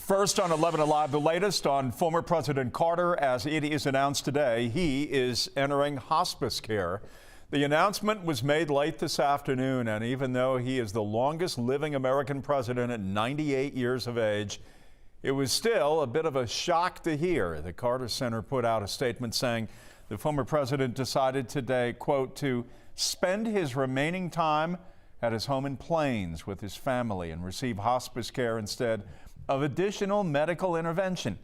First on 11 Alive, the latest on former President Carter. As it is announced today, he is entering hospice care. The announcement was made late this afternoon, and even though he is the longest living American president at 98 years of age, it was still a bit of a shock to hear. The Carter Center put out a statement saying the former president decided today, quote, to spend his remaining time at his home in Plains with his family and receive hospice care instead of additional medical intervention.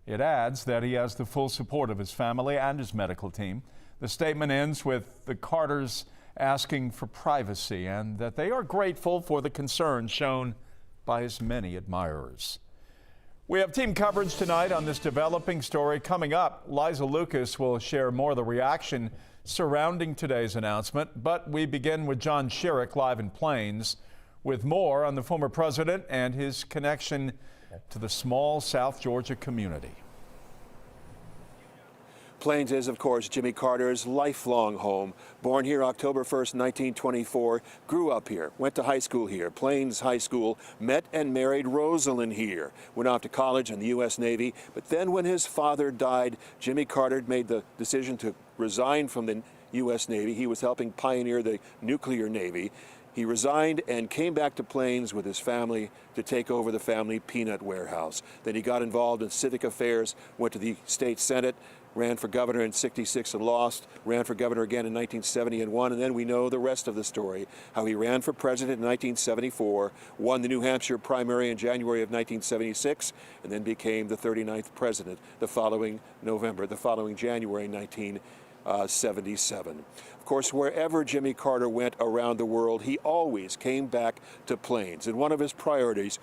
It adds that he has the full support of his family and his medical team. The statement ends with the Carters asking for privacy and that they are grateful for the concern shown by his many admirers. We have team coverage tonight on this developing story. Coming up, Liza Lucas will share more of the reaction surrounding today's announcement. But we begin with John Schierick live in Plains with more on the former president and his connection to the small South Georgia community. Plains is, of course, Jimmy Carter's lifelong home. Born here October 1st, 1924, grew up here, went to high school here, Plains High School, met and married Rosalind here, went off to college in the U.S. Navy. But then when his father died, Jimmy Carter made the decision to resign from the U.S. Navy. He was helping pioneer the nuclear Navy. He resigned and came back to Plains with his family to take over the family peanut warehouse. Then he got involved in civic affairs, went to the state senate, ran for governor in '66 and lost, ran for governor again in 1970 and won, and then we know the rest of the story, how he ran for president in 1974, won the New Hampshire primary in January of 1976, and then became the 39th president the following January 1977. Of course, wherever Jimmy Carter went around the world, he always came back to Plains, and one of his priorities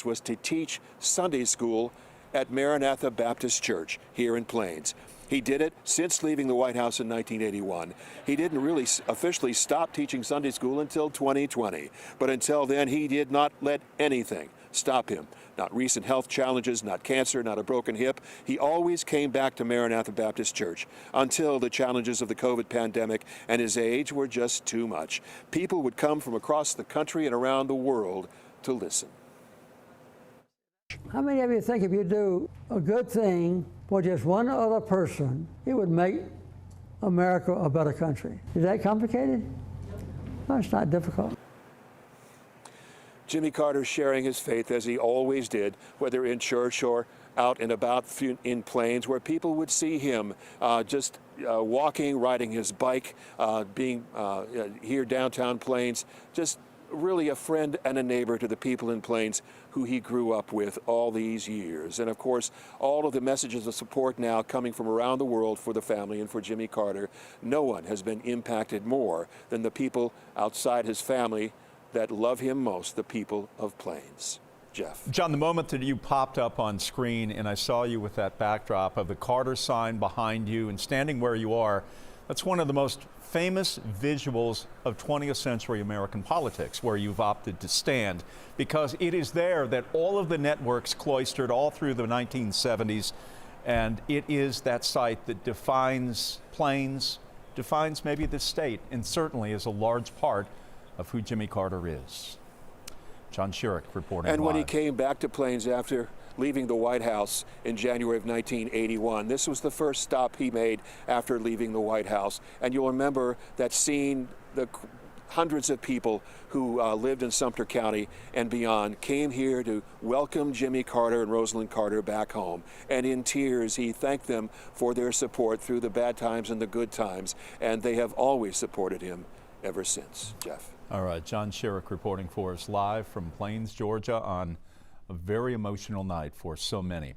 was to teach Sunday school at Maranatha Baptist Church here in Plains. He did it since leaving the White House in 1981. He didn't really officially stop teaching Sunday school until 2020. But until then, he did not let anything stop him. Not recent health challenges, not cancer, not a broken hip. He always came back to Maranatha Baptist Church until the challenges of the COVID pandemic and his age were just too much. People would come from across the country and around the world to listen. How many of you think if you do a good thing for just one other person, it would make America a better country? Is that complicated? No, it's not difficult. Jimmy Carter sharing his faith as he always did, whether in church or out and about in Plains, where people would see him just walking, riding his bike, being here downtown Plains, just really a friend and a neighbor to the people in Plains who he grew up with all these years. And of course, all of the messages of support now coming from around the world for the family and for Jimmy Carter. No one has been impacted more than the people outside his family that love him most, the people of Plains. Jeff. John, the moment that you popped up on screen and I saw you with that backdrop of the Carter sign behind you and standing where you are, that's one of the most famous visuals of 20th century American politics, where you've opted to stand, because it is there that all of the networks cloistered all through the 1970s, and it is that site that defines Plains, defines maybe the state, and certainly is a large part of who Jimmy Carter is. John Schierick reporting And when live. he came back to Plains after leaving the White House in January of 1981. This was the first stop he made after leaving the White House. And you'll remember that scene, the hundreds of people who lived in Sumter County and beyond came here to welcome Jimmy Carter and Rosalind Carter back home. And in tears, he thanked them for their support through the bad times and the good times. And they have always supported him ever since. Jeff. All right, John Schierick reporting for us live from Plains, Georgia, on a very emotional night for so many.